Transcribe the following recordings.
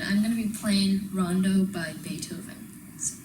and I'm going to be playing Rondo by Beethoven. So.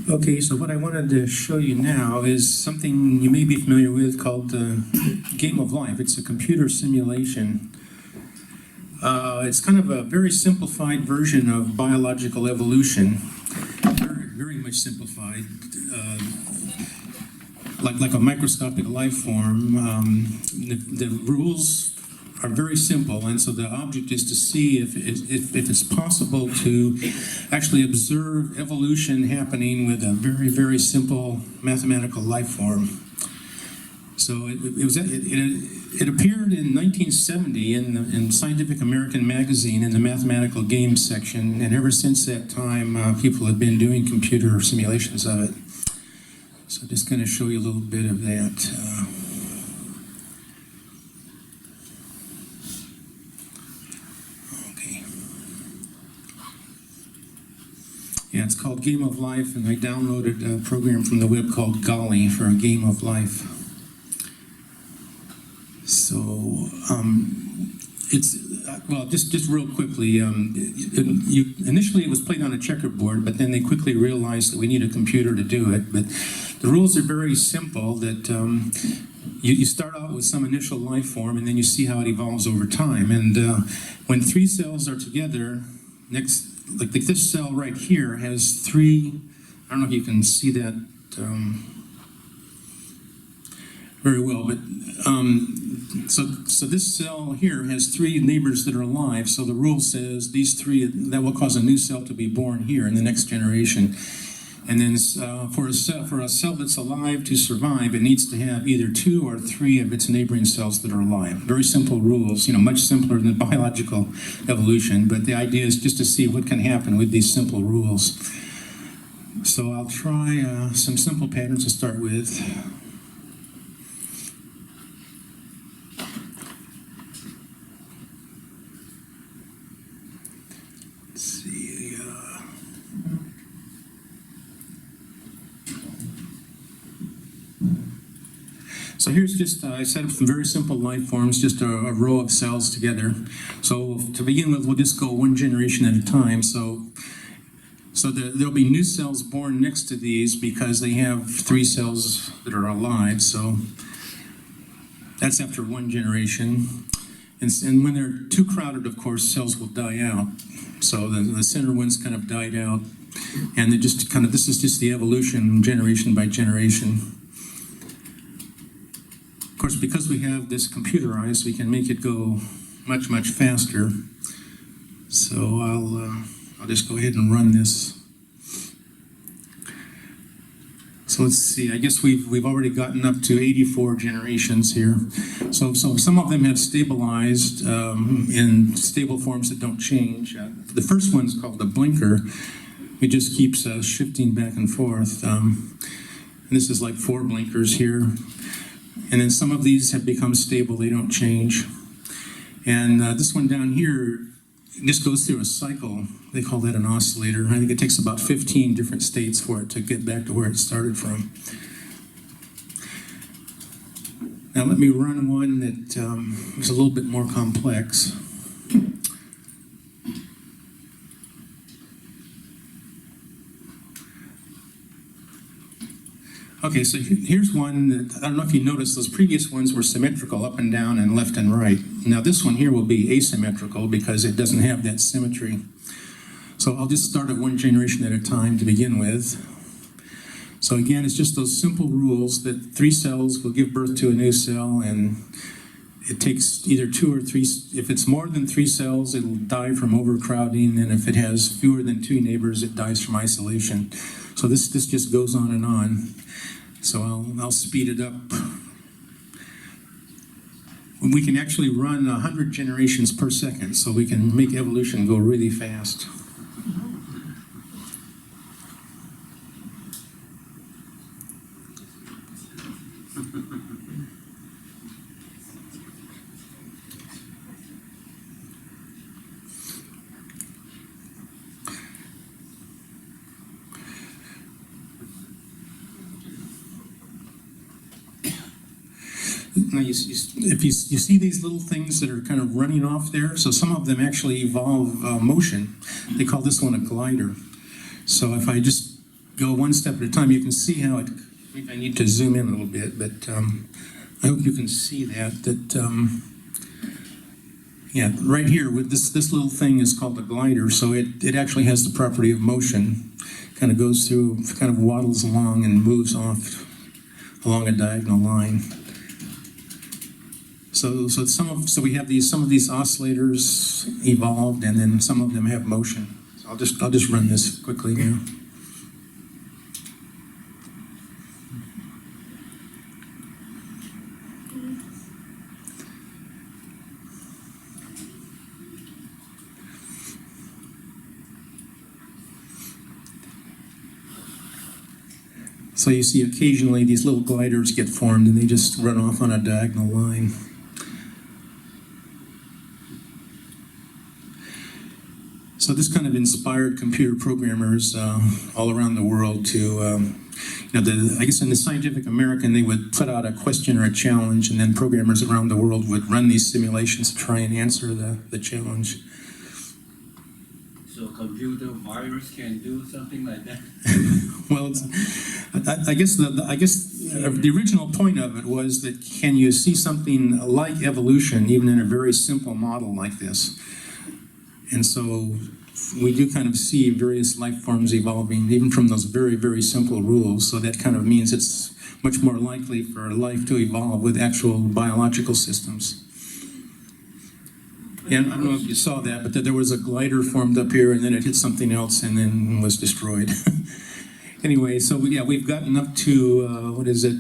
Okay, so what I wanted to show you now is something you may be familiar with called the Game of Life. It's a computer simulation. It's kind of a very simplified version of biological evolution, very much simplified, like a microscopic life form. The rules are very simple, and so the object is to see if it's possible to actually observe evolution happening with a very simple mathematical life form. So it appeared in 1970 in Scientific American magazine in the mathematical games section, and ever since that time people have been doing computer simulations of it. So I'm just going to show you a little bit of that. Yeah, it's called Game of Life, and I downloaded a program from the web called Golly for a Game of Life. So, it's, well, just real quickly, initially it was played on a checkerboard, but then they quickly realized that we need a computer to do it. But the rules are very simple, that you start out with some initial life form, and then you see how it evolves over time. And when three cells are together, like this cell right here has three, I don't know if you can see that very well, but so this cell here has three neighbors that are alive, so the rule says these three, that will cause a new cell to be born here in the next generation. And then for a cell that's alive to survive, it needs to have either 2 or 3 of its neighboring cells that are alive. Very simple rules, much simpler than biological evolution, but the idea is just to see what can happen with these simple rules. So I'll try some simple patterns to start with. Let's see. So here's just, I set up some very simple life forms, just a row of cells together. So to begin with, we'll just go one generation at a time. So there'll be new cells born next to these because they have 3 cells that are alive. So that's after one generation. And when they're too crowded, of course, cells will die out. So the center ones kind of died out. And they just kind of, this is just the evolution generation by generation. Of course, because we have this computerized, we can make it go much faster. So I'll just go ahead and run this. So let's see, I guess we've already gotten up to 84 generations here. So some of them have stabilized in stable forms that don't change. The first one's called the blinker. It just keeps shifting back and forth. And this is like 4 blinkers here. And then some of these have become stable, they don't change. And this one down here just goes through a cycle. They call that an oscillator. I think it takes about 15 different states for it to get back to where it started from. Now let me run one that is a little bit more complex. Okay, so here's one that, I don't know if you noticed, those previous ones were symmetrical up and down and left and right. Now this one here will be asymmetrical because it doesn't have that symmetry. So I'll just start at one generation at a time to begin with. So again, it's just those simple rules that 3 cells will give birth to a new cell, and it takes either 2 or 3, if it's more than 3 cells, it'll die from overcrowding, and if it has fewer than 2 neighbors, it dies from isolation. So this just goes on and on. So I'll speed it up. We can actually run 100 generations per second, so we can make evolution go really fast. Now if you see these little things that are kind of running off there, so some of them actually evolve motion. They call this one a glider. So if I just go one step at a time, you can see how it, maybe I need to zoom in a little bit, but I hope you can see that yeah, right here with this little thing is called a glider. So it actually has the property of motion. Kind of goes through, kind of waddles along and moves off along a diagonal line. So we have some of these oscillators evolved, and then some of them have motion. So I'll just run this quickly now. So you see occasionally these little gliders get formed, and they just run off on a diagonal line. So this kind of inspired computer programmers all around the world to, I guess in the Scientific American, they would put out a question or a challenge, and then programmers around the world would run these simulations to try and answer the challenge. So a computer virus can do something like that? Well, I guess the original point of it was that can you see something like evolution even in a very simple model like this? And so we do kind of see various life forms evolving, even from those very, very simple rules. So that kind of means it's much more likely for life to evolve with actual biological systems. And I don't know if you saw that, but there was a glider formed up here, and then it hit something else and then was destroyed. Anyway, so yeah, we've gotten up to, what is it?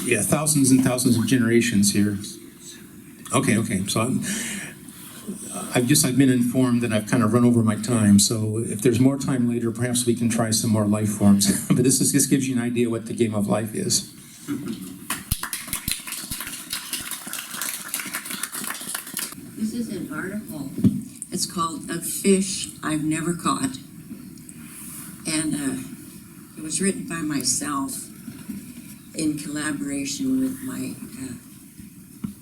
Yeah, thousands and thousands of generations here. Okay. So I've been informed that I've kind of run over my time. So if there's more time later, perhaps we can try some more life forms. But this gives you an idea what the game of life is. This is an article. It's called "A Fish I've Never Caught," and it was written by myself in collaboration with my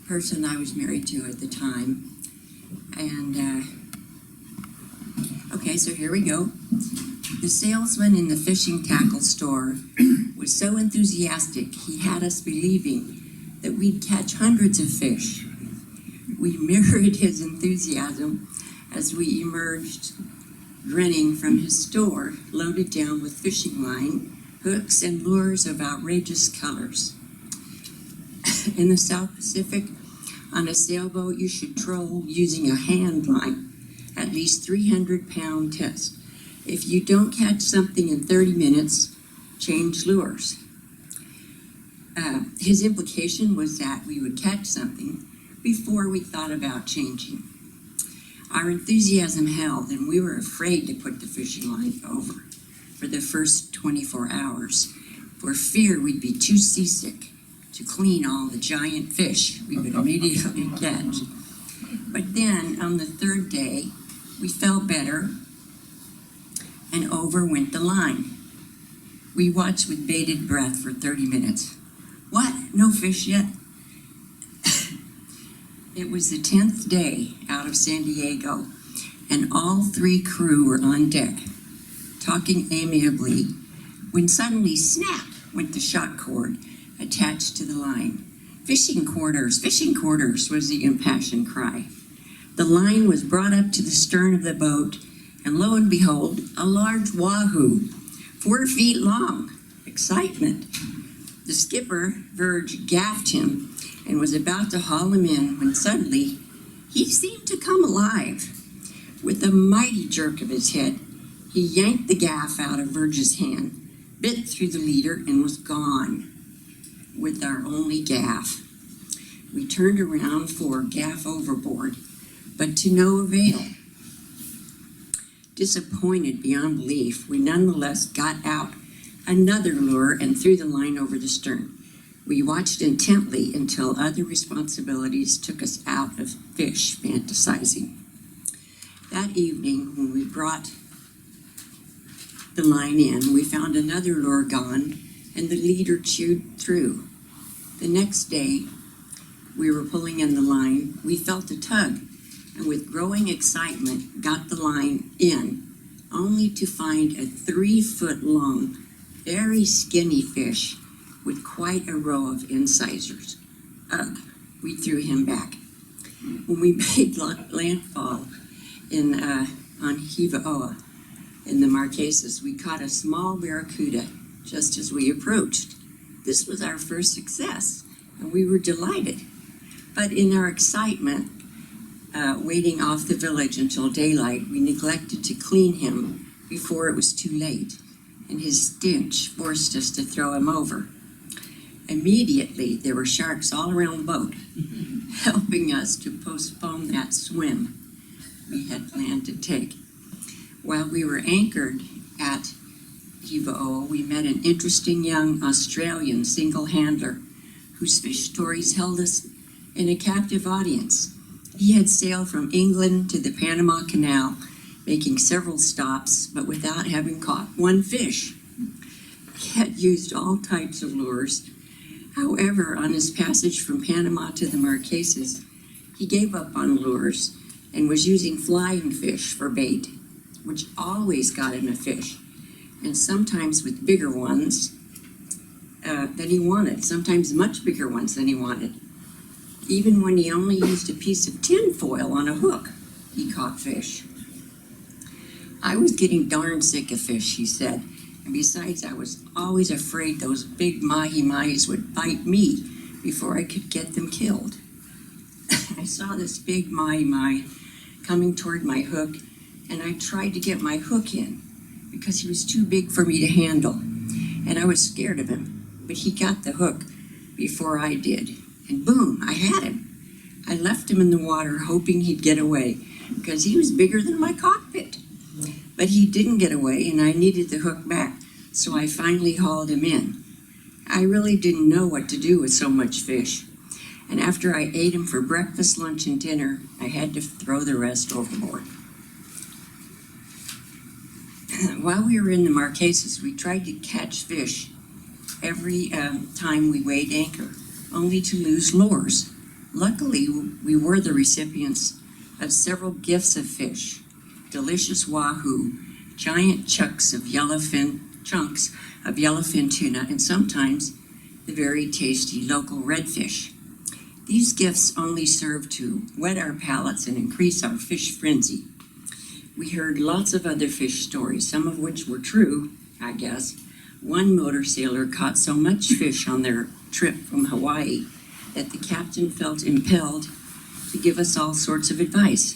person I was married to at the time. And okay, so here we go. The salesman in the fishing tackle store was so enthusiastic he had us believing that we'd catch hundreds of fish. We mirrored his enthusiasm as we emerged grinning from his store, loaded down with fishing line, hooks, and lures of outrageous colors. In the South Pacific, on a sailboat, you should troll using a hand line, at least 300-pound test. If you don't catch something in 30 minutes, change lures. His implication was that we would catch something before we thought about changing. Our enthusiasm held, and we were afraid to put the fishing line over for the first 24 hours, for fear we'd be too seasick to clean all the giant fish we would immediately catch. But then, on the third day, we felt better, and over went the line. We watched with bated breath for 30 minutes. What? No fish yet? It was the 10th day out of San Diego, and all 3 crew were on deck, talking amiably, when suddenly, snap, went the shock cord attached to the line. Fishing quarters, was the impassioned cry. The line was brought up to the stern of the boat, and lo and behold, a large wahoo, 4 feet long. Excitement. The skipper, Verge, gaffed him and was about to haul him in when suddenly he seemed to come alive. With a mighty jerk of his head, he yanked the gaff out of Verge's hand, bit through the leader, and was gone with our only gaff. We turned around for gaff overboard, but to no avail. Disappointed beyond belief, we nonetheless got out another lure and threw the line over the stern. We watched intently until other responsibilities took us out of fish fantasizing. That evening, when we brought the line in, we found another lure gone, and the leader chewed through. The next day, we were pulling in the line. We felt a tug, and with growing excitement, got the line in, only to find a 3-foot-long, very skinny fish with quite a row of incisors. Ugh, we threw him back. When we made landfall on Hivaoa in the Marquesas, we caught a small barracuda just as we approached. This was our first success, and we were delighted. But in our excitement, waiting off the village until daylight, we neglected to clean him before it was too late, and his stench forced us to throw him over. Immediately, there were sharks all around the boat, helping us to postpone that swim we had planned to take. While we were anchored at Hivaoa, we met an interesting young Australian single handler whose fish stories held us in a captive audience. He had sailed from England to the Panama Canal, making several stops, but without having caught one fish. He had used all types of lures. However, on his passage from Panama to the Marquesas, he gave up on lures and was using flying fish for bait, which always got him a fish, and sometimes with bigger ones than he wanted, sometimes much bigger ones than he wanted. Even when he only used a piece of tin foil on a hook, he caught fish. I was getting darn sick of fish, he said, and besides, I was always afraid those big mahi-mahis would bite me before I could get them killed. I saw this big mahi-mahi coming toward my hook, and I tried to get my hook in because he was too big for me to handle, and I was scared of him, but he got the hook before I did, and boom, I had him. I left him in the water hoping he'd get away because he was bigger than my cockpit. But he didn't get away, and I needed the hook back, so I finally hauled him in. I really didn't know what to do with so much fish, and after I ate him for breakfast, lunch, and dinner, I had to throw the rest overboard. While we were in the Marquesas, we tried to catch fish every time we weighed anchor, only to lose lures. Luckily, we were the recipients of several gifts of fish: delicious wahoo, giant chunks of yellowfin tuna, and sometimes the very tasty local redfish. These gifts only served to whet our palates and increase our fish frenzy. We heard lots of other fish stories, some of which were true, I guess. One motor sailor caught so much fish on their trip from Hawaii that the captain felt impelled to give us all sorts of advice.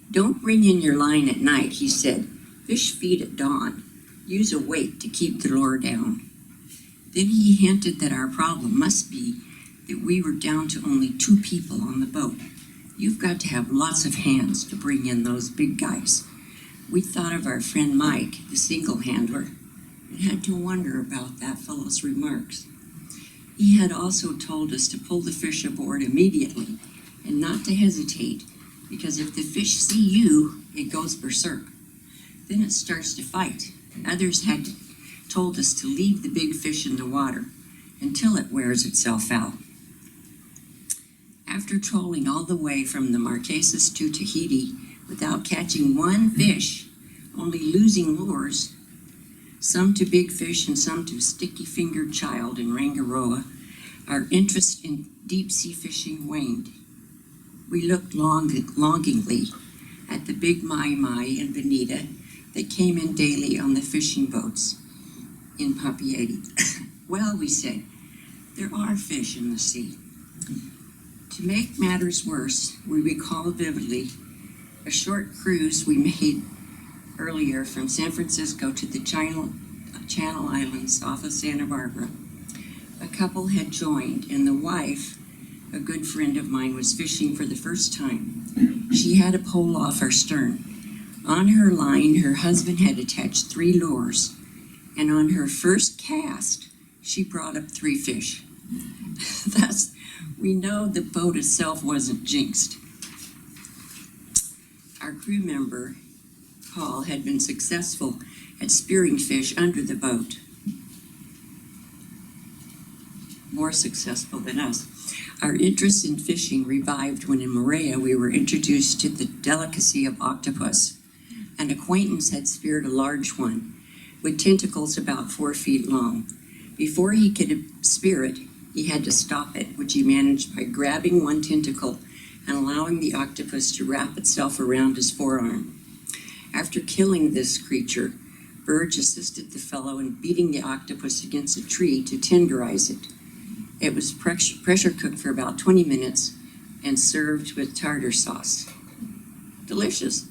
Don't bring in your line at night, he said. Fish feed at dawn. Use a weight to keep the lure down. Then he hinted that our problem must be that we were down to only 2 people on the boat. You've got to have lots of hands to bring in those big guys. We thought of our friend Mike, the single handler, and had to wonder about that fellow's remarks. He had also told us to pull the fish aboard immediately and not to hesitate, because if the fish see you, it goes berserk. Then it starts to fight. Others had told us to leave the big fish in the water until it wears itself out. After trolling all the way from the Marquesas to Tahiti without catching one fish, only losing lures, some to big fish and some to sticky-fingered child in Rangiroa, our interest in deep-sea fishing waned. We looked longingly at the big mai-mai and bonita that came in daily on the fishing boats in Papeete. Well, we said, there are fish in the sea. To make matters worse, we recall vividly a short cruise we made earlier from San Francisco to the Channel Islands off of Santa Barbara. A couple had joined, and the wife, a good friend of mine, was fishing for the first time. She had a pole off our stern. On her line, her husband had attached 3 lures, and on her first cast, she brought up 3 fish. Thus, we know the boat itself wasn't jinxed. Our crew member, Paul, had been successful at spearing fish under the boat. More successful than us. Our interest in fishing revived when in Moorea we were introduced to the delicacy of octopus. An acquaintance had speared a large one with tentacles about 4 feet long. Before he could spear it, he had to stop it, which he managed by grabbing one tentacle and allowing the octopus to wrap itself around his forearm. After killing this creature, Burge assisted the fellow in beating the octopus against a tree to tenderize it. It was pressure cooked for about 20 minutes and served with tartar sauce. Delicious.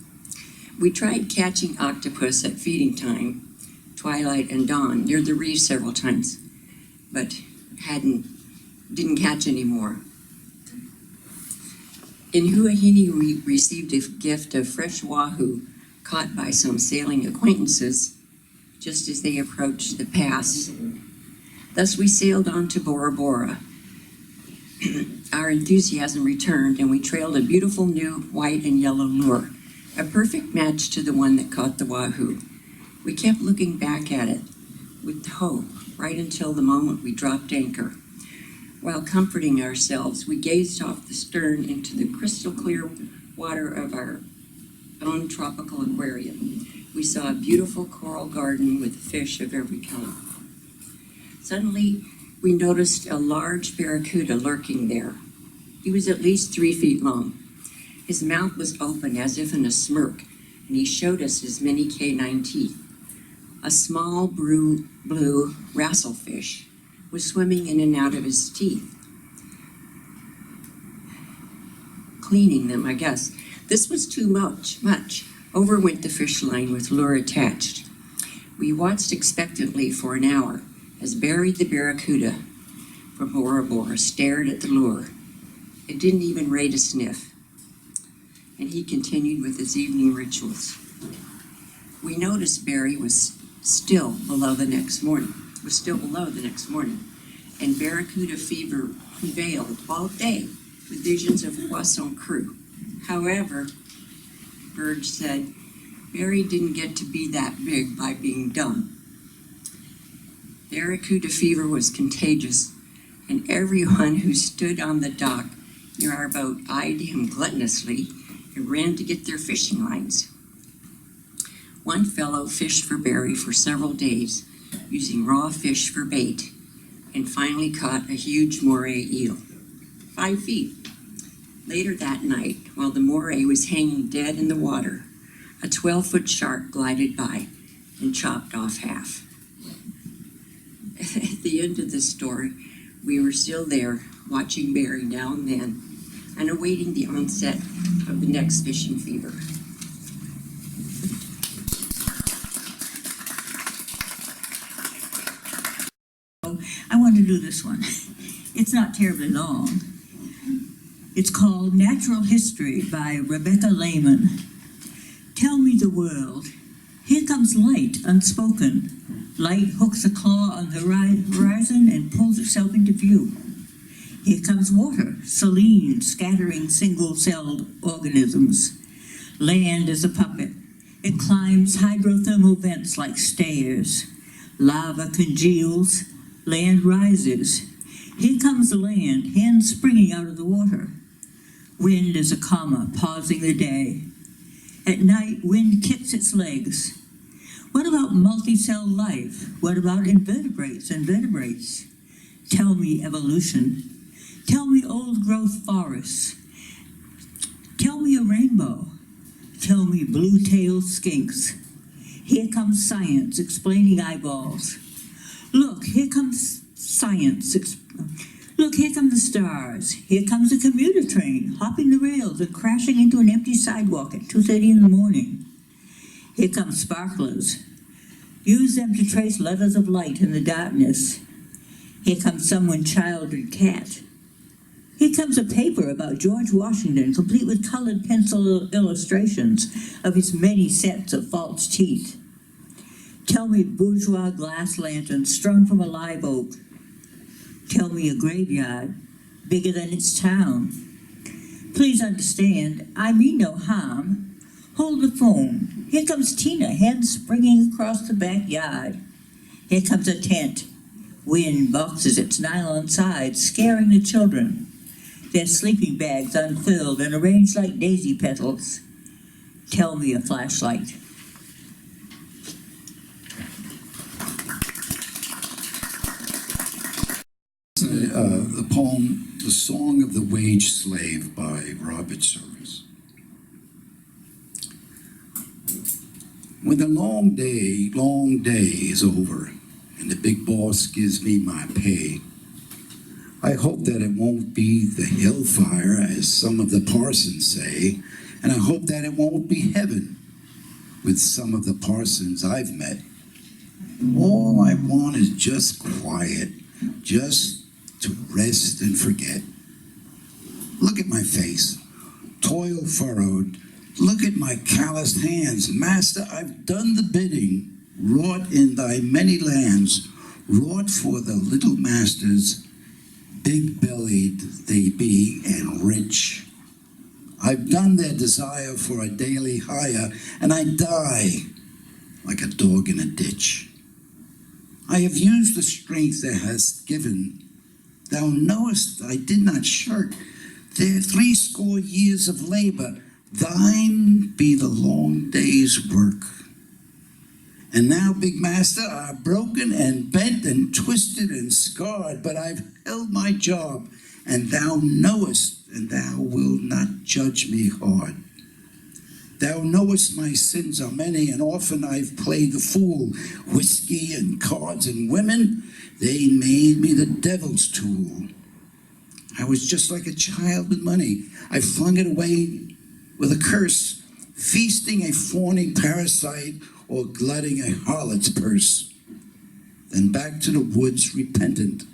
We tried catching octopus at feeding time, twilight and dawn, near the reef several times, but didn't catch any more. In Huahine, we received a gift of fresh wahoo caught by some sailing acquaintances just as they approached the pass. Thus we sailed on to Bora Bora. Our enthusiasm returned, and we trailed a beautiful new white and yellow lure, a perfect match to the one that caught the wahoo. We kept looking back at it with hope right until the moment we dropped anchor. While comforting ourselves, we gazed off the stern into the crystal clear water of our own tropical aquarium. We saw a beautiful coral garden with fish of every kind. Suddenly, we noticed a large barracuda lurking there. He was at least 3 feet long. His mouth was open as if in a smirk, and he showed us his many canine teeth. A small blue wrastlefish was swimming in and out of his teeth, cleaning them, I guess. This was too much. Over went the fish line with lure attached. We watched expectantly for an hour as Barry the barracuda from Bora Bora stared at the lure. It didn't even rate a sniff, and he continued with his evening rituals. We noticed Barry was still below the next morning, and barracuda fever prevailed all day with visions of poisson cru. However, Burge said, Barry didn't get to be that big by being dumb. Barracuda fever was contagious, and everyone who stood on the dock near our boat eyed him gluttonously and ran to get their fishing lines. One fellow fished for Barry for several days, using raw fish for bait, and finally caught a huge moray eel, 5 feet. Later that night, while the moray was hanging dead in the water, a 12-foot shark glided by and chopped off half. At the end of the story, we were still there, watching Barry now and then, and awaiting the onset of the next fishing fever. I want to do this one. It's not terribly long. It's called Natural History by Rebecca Lehman. Tell me the world. Here comes light, unspoken. Light hooks a claw on the horizon and pulls itself into view. Here comes water, saline, scattering single-celled organisms. Land is a puppet. It climbs hydrothermal vents like stairs. Lava congeals, land rises. Here comes the land, hands springing out of the water. Wind is a comma, pausing the day. At night, wind kicks its legs. What about multi-cell life? What about invertebrates and vertebrates? Tell me evolution. Tell me old-growth forests. Tell me a rainbow. Tell me blue-tailed skinks. Here comes science explaining eyeballs. Look, here comes science. Look, here come the stars. Here comes a commuter train, hopping the rails and crashing into an empty sidewalk at 2:30 in the morning. Here come sparklers. Use them to trace letters of light in the darkness. Here comes someone, child and cat. Here comes a paper about George Washington, complete with colored pencil illustrations of his many sets of false teeth. Tell me bourgeois glass lanterns strung from a live oak. Tell me a graveyard bigger than its town. Please understand, I mean no harm. Hold the phone. Here comes Tina, hands springing across the backyard. Here comes a tent. Wind boxes its nylon sides, scaring the children. Their sleeping bags unfilled and arranged like daisy petals. Tell me a flashlight. The poem, The Song of the Wage Slave by Robert Service. When the long day is over and the big boss gives me my pay, I hope that it won't be the hellfire, as some of the parsons say, and I hope that it won't be heaven with some of the parsons I've met. All I want is just quiet, just to rest and forget. Look at my face, toil furrowed. Look at my calloused hands. Master, I've done the bidding, wrought in thy many lands, wrought for the little masters, big-bellied they be and rich. I've done their desire for a daily hire, and I die like a dog in a ditch. I have used the strength thou hast given. Thou knowest I did not shirk. There 80 years of labor, thine be the long day's work. And now, big master, are broken and bent and twisted and scarred, but I've held my job, and thou knowest, and thou wilt not judge me hard. Thou knowest my sins are many, and often I've played the fool. Whiskey and cards and women, they made me the devil's tool. I was just like a child with money. I flung it away with a curse, feasting a fawning parasite or glutting a harlot's purse. Then back to the woods repentant,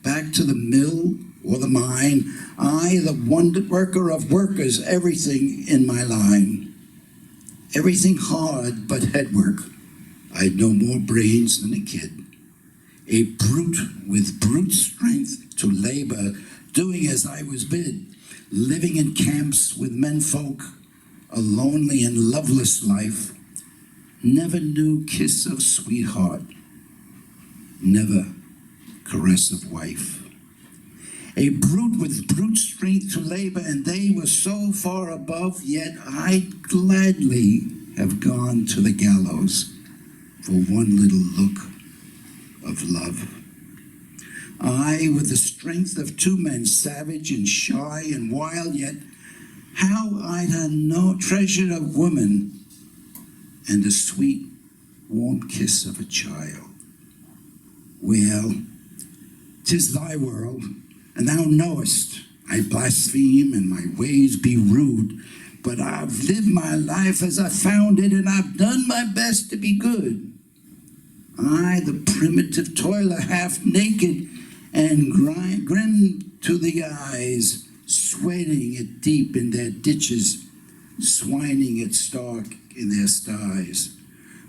back to the mill or the mine, I, the wonder worker of workers, everything in my line. Everything hard but head work. I'd no more brains than a kid. A brute with brute strength to labor, doing as I was bid, living in camps with menfolk, a lonely and loveless life, never knew kiss of sweetheart, never caress of wife. A brute with brute strength to labor, and they were so far above, yet I'd gladly have gone to the gallows for one little look of love. I, with the strength of 2 men, savage and shy and wild, yet how I'd have no treasure of woman and the sweet, warm kiss of a child. Well, 'tis thy world, and thou knowest I blaspheme and my ways be rude, but I've lived my life as I found it, and I've done my best to be good. I, the primitive toiler, half naked and grim to the eyes, sweating it deep in their ditches, swining it stark in their sties,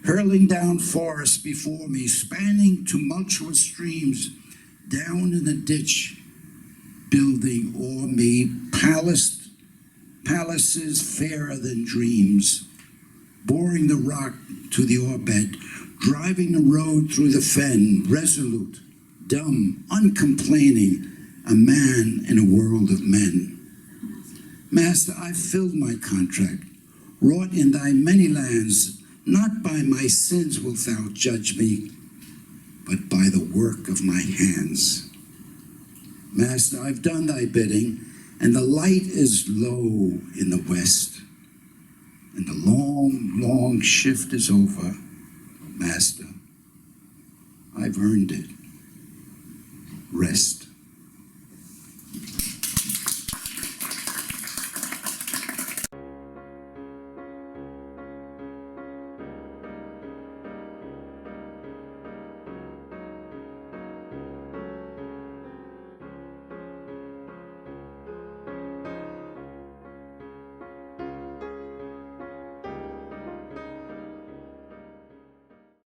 hurling down forests before me, spanning tumultuous streams, down in the ditch, building o'er me palaces fairer than dreams, boring the rock to the orbit, driving the road through the fen, resolute, dumb, uncomplaining, a man in a world of men. Master, I filled my contract, wrought in thy many lands, not by my sins wilt thou judge me, but by the work of my hands. Master, I've done thy bidding, and the light is low in the west, and the long, long shift is over. Master, I've earned it. Rest.